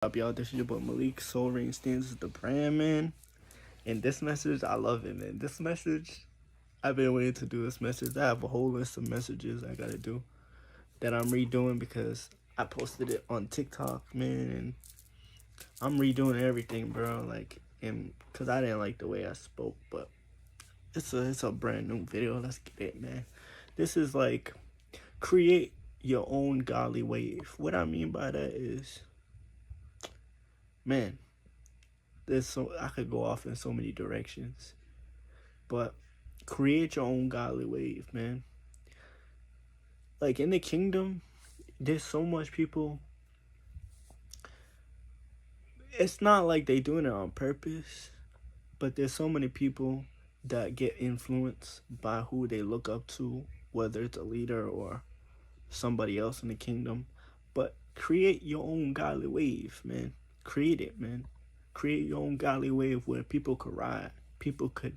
Up, y'all? This is your boy Malik. Soul Ring stands as the brand, man. And this message, I love it, man. This message, I've been waiting to do this message. I have a whole list of messages I gotta do that I'm redoing because I posted it on TikTok, man, and I'm redoing everything, bro. Like, and because I didn't like the way I spoke, but it's a brand new video. Let's get it, man. This is like create your own godly wave. What I mean by that is, man, I could go off in so many directions, but create your own godly wave, man. Like in the kingdom, there's so much people. It's not like they doing it on purpose, but there's so many people that get influenced by who they look up to, whether it's a leader or somebody else in the kingdom. But create your own godly wave, man. Create it, man. Create your own godly wave where people could ride, people could,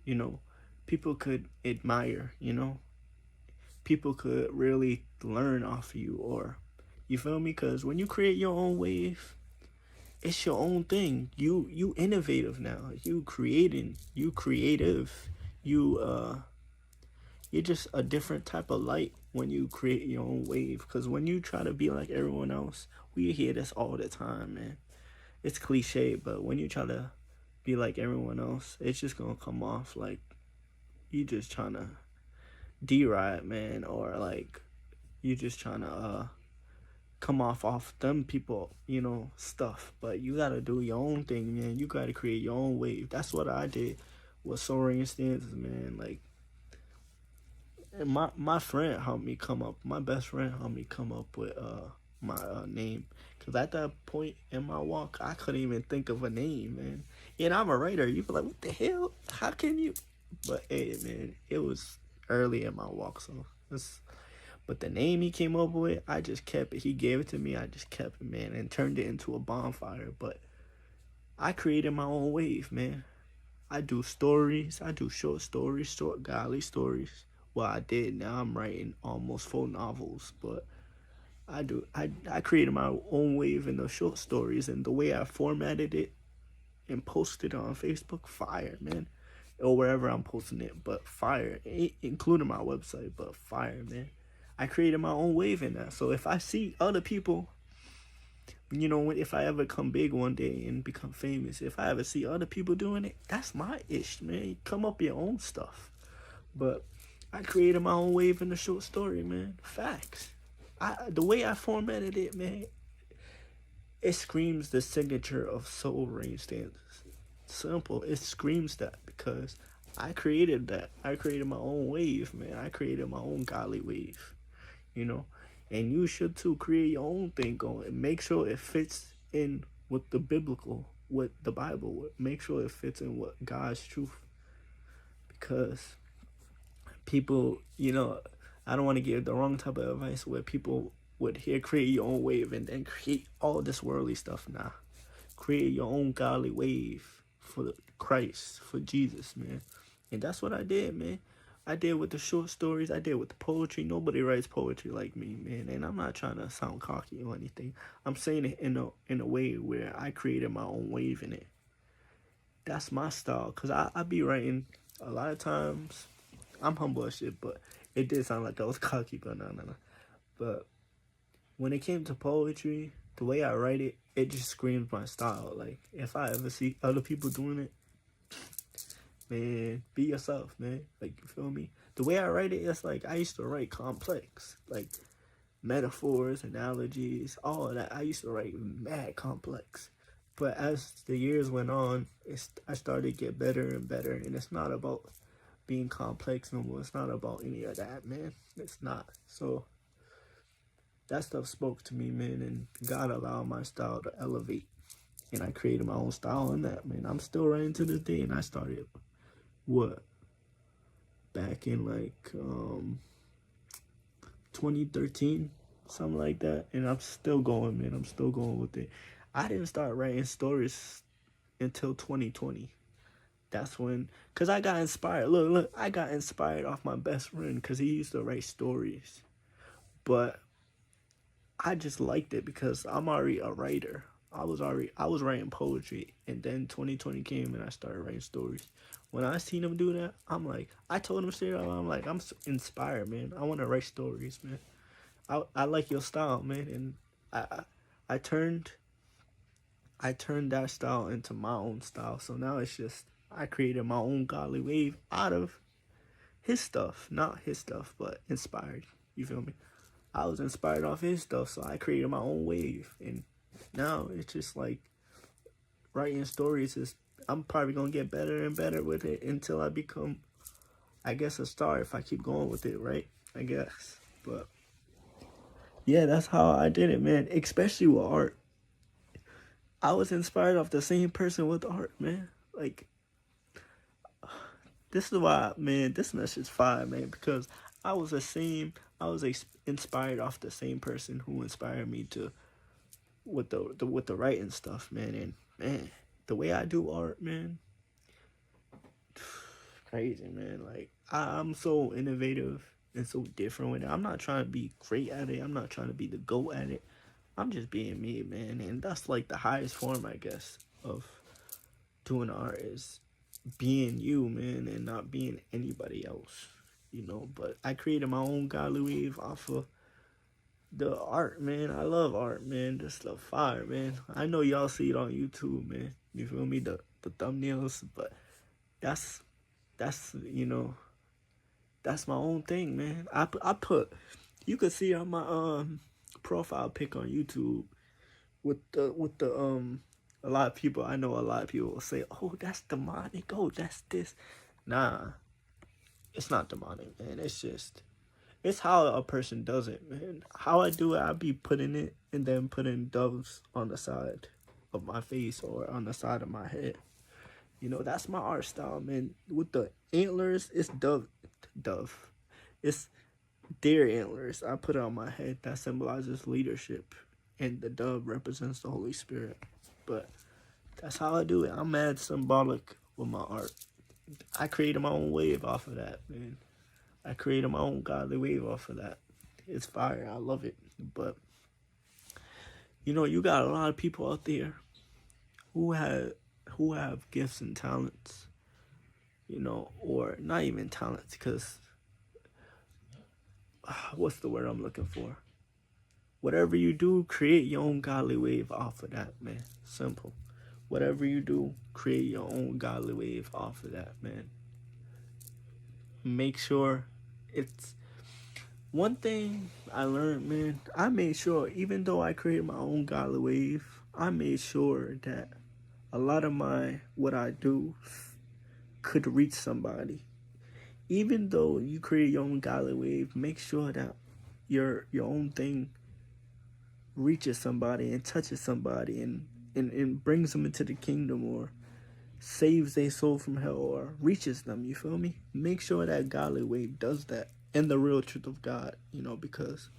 you know, people could admire, people could really learn off of you, or you feel me? Because when you create your own wave, it's your own thing. You innovative now. You creating. You creative. You're just a different type of light when you create your own wave. Because when you try to be like everyone else, we hear this all the time, man. It's cliche, but when you try to be like everyone else, it's just gonna come off like you just trying to D-ride, man, or like you just trying to come off them people, stuff. But you gotta do your own thing, man. You gotta create your own wave. That's what I did with Soaring Stanzas, man. Like, and my friend helped me come up. My best friend helped me come up with my name. Cause at that point in my walk, I couldn't even think of a name, man. And I'm a writer. You be like, what the hell? How can you? But hey, man, it was early in my walk, so but the name he came up with, I just kept it. He gave it to me. I just kept it, man, and turned it into a bonfire. But I created my own wave, man. I do stories. I do short stories, short godly stories. Well, I did. Now I'm writing almost full novels, but I created my own wave in the short stories, and the way I formatted it and posted it on Facebook, fire, man. Or wherever I'm posting it, but fire, including my website, but fire, man. I created my own wave in that. So if I see other people, if I ever come big one day and become famous, if I ever see other people doing it, that's my ish, man. Come up with your own stuff. But I created my own wave in the short story, man. Facts. The way I formatted it, man, it screams the signature of Soul Rain Stanzas. Simple. It screams that because I created that. I created my own wave, man. I created my own godly wave, And you should too create your own thing going. And make sure it fits in with the biblical, with the Bible. Make sure it fits in with God's truth. Because people, I don't want to give the wrong type of advice where people would hear create your own wave and then create all this worldly stuff. Nah. Create your own godly wave for Christ, for Jesus, man. And that's what I did, man. I did with the short stories. I did with the poetry. Nobody writes poetry like me, man. And I'm not trying to sound cocky or anything. I'm saying it in a way where I created my own wave in it. That's my style. Because I be writing a lot of times. I'm humble as shit, but it did sound like I was cocky, but no. But when it came to poetry, the way I write it, it just screams my style. Like, if I ever see other people doing it, man, be yourself, man. Like, you feel me? The way I write it, it's like I used to write complex. Like, metaphors, analogies, all of that. I used to write mad complex. But as the years went on, I started to get better and better. And it's not about being complex no more. It's not about any of that, man. It's not. So that stuff spoke to me, man, and God allowed my style to elevate. And I created my own style in that, man. I'm still writing to this day, and I started, back in, 2013, something like that. And I'm still going, man. I'm still going with it. I didn't start writing stories until 2020. That's when, because I got inspired. Look, I got inspired off my best friend because he used to write stories. But I just liked it because I'm already a writer. I was writing poetry, and then 2020 came and I started writing stories. When I seen him do that, I'm like, I told him straight up, I'm like, I'm inspired, man. I want to write stories, man. I like your style, man, and I I turned I turned that style into my own style. So now it's just I created my own godly wave out of his stuff, not his stuff, but inspired. You feel me? I was inspired off his stuff, so I created my own wave, and now it's just like writing stories is. I'm probably gonna get better and better with it until I become, I guess, a star if I keep going with it, right? I guess, but yeah, that's how I did it, man. Especially with art, I was inspired off the same person with art, man. Like this is why, man, this message fire, man, because I was the same. I was inspired off the same person who inspired me to with the writing stuff, man. And man, the way I do art, man, crazy, man. Like I'm so innovative and so different with it. I'm not trying to be great at it. I'm not trying to be the GOAT at it. I'm just being me, man. And that's like the highest form, I guess, of doing art is being you, man, and not being anybody else, you know. But I created my own godly wave off of the art, man. I love art, man. This stuff fire, man. I know y'all see it on YouTube, man. You feel me? The thumbnails, but that's you know, that's my own thing, man. I put you could see on my profile pic on YouTube with the a lot of people, I know a lot of people will say, oh, that's demonic, oh, that's this. Nah, it's not demonic, man. It's just it's how a person does it, man. How I do it, I be putting it and then putting doves on the side of my face or on the side of my head. You know, that's my art style, man. With the antlers, it's dove. It's deer antlers. I put it on my head. That symbolizes leadership. And the dove represents the Holy Spirit. But that's how I do it. I'm mad symbolic with my art. I created my own wave off of that, man. I created my own godly wave off of that. It's fire. I love it. But, you know, you got a lot of people out there who have gifts and talents, you know, or not even talents, because what's the word I'm looking for? Whatever you do, create your own godly wave off of that, man. Simple. Whatever you do, create your own godly wave off of that, man. Make sure it's one thing I learned, man. I made sure, even though I created my own godly wave, I made sure that a lot of what I do could reach somebody. Even though you create your own godly wave, make sure that your own thing reaches somebody and touches somebody and brings them into the kingdom or saves their soul from hell or reaches them, you feel me? Make sure that godly wave does that and the real truth of God, you know, because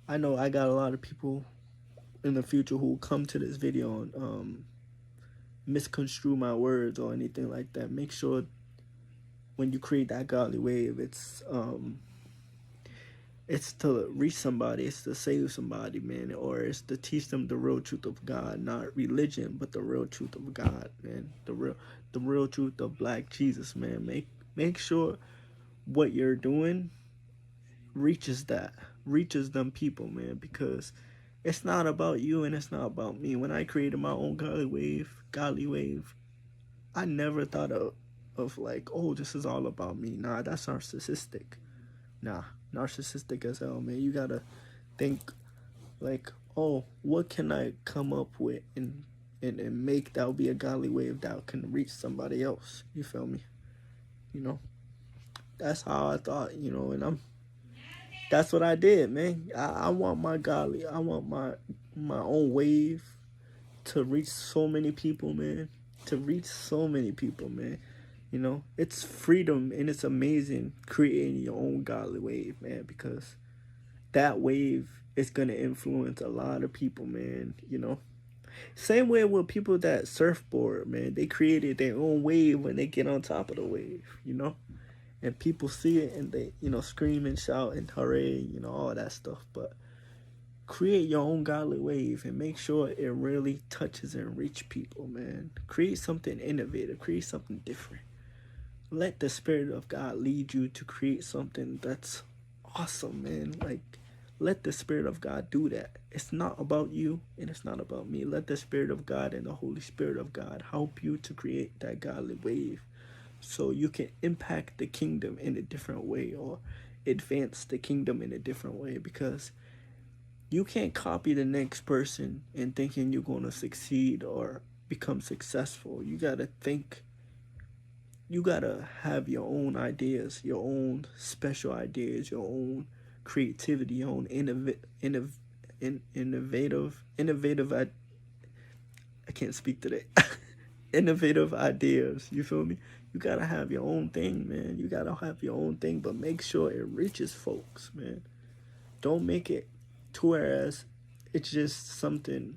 I know I got a lot of people in the future who will come to this video and misconstrue my words or anything like that. Make sure when you create that godly wave, it's to reach somebody, it's to save somebody, man, or it's to teach them the real truth of God, not religion, but the real truth of God, man. The real truth of Black Jesus, man. Make sure what you're doing reaches them people, man, because it's not about you and it's not about me. When I created my own godly wave, I never thought of like, oh, this is all about me. Nah, that's narcissistic. Nah, narcissistic as hell, man. You gotta think like, oh, what can I come up with and make that would be a godly wave that can reach somebody else. You feel me? You know, that's how I thought, you know, and that's what I did, man. I want I want my own wave to reach so many people, man. To reach so many people, man. You know, it's freedom and it's amazing creating your own godly wave, man, because that wave is going to influence a lot of people, man, you know. Same way with people that surfboard, man. They created their own wave when they get on top of the wave, you know. And people see it and they, you know, scream and shout and hooray, you know, all that stuff. But create your own godly wave and make sure it really touches and reach people, man. Create something innovative, create something different. Let the Spirit of God lead you to create something that's awesome, man. Like, let the Spirit of God do that. It's not about you and it's not about me. Let the Spirit of God and the Holy Spirit of God help you to create that godly wave so you can impact the kingdom in a different way or advance the kingdom in a different way, because you can't copy the next person and thinking you're going to succeed or become successful. You got to think, you got to have your own ideas, your own special ideas, your own creativity, your own innovative, I can't speak today. Innovative ideas, you feel me? You got to have your own thing, man. You got to have your own thing, but make sure it reaches folks, man. Don't make it to whereas it's just something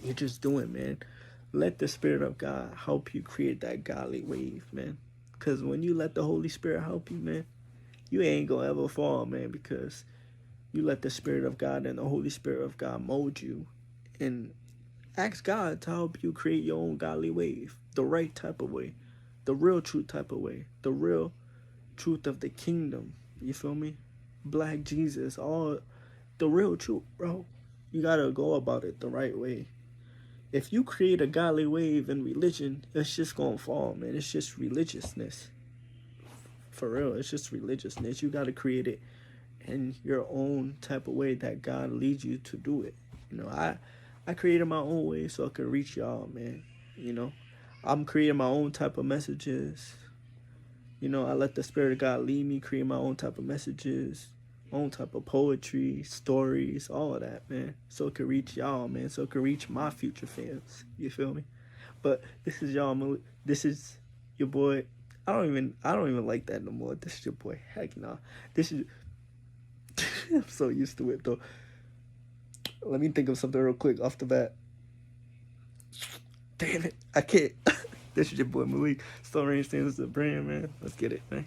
you're just doing, man. Let the Spirit of God help you create that godly wave, man. Because when you let the Holy Spirit help you, man, you ain't gonna ever fall, man, because you let the Spirit of God and the Holy Spirit of God mold you. And ask God to help you create your own godly wave, the right type of way, the real truth type of way, the real truth of the kingdom. You feel me? Black Jesus, all the real truth, bro. You gotta go about it the right way. If you create a godly wave in religion, it's just gonna fall, man. It's just religiousness. For real, it's just religiousness. You gotta create it in your own type of way that God leads you to do it. You know, I created my own way so I could reach y'all, man. You know, I'm creating my own type of messages. You know, I let the Spirit of God lead me, create my own type of messages, own type of poetry, stories, all of that, man. So it could reach y'all, man. So it could reach my future fans. You feel me? But this is y'all. This is your boy. I don't even like that no more. This is your boy. Heck nah. This is. I'm so used to it though. Let me think of something real quick off the bat. Damn it, I can't. This is your boy Malik. Stone Range stands as a brand, man. Let's get it, man.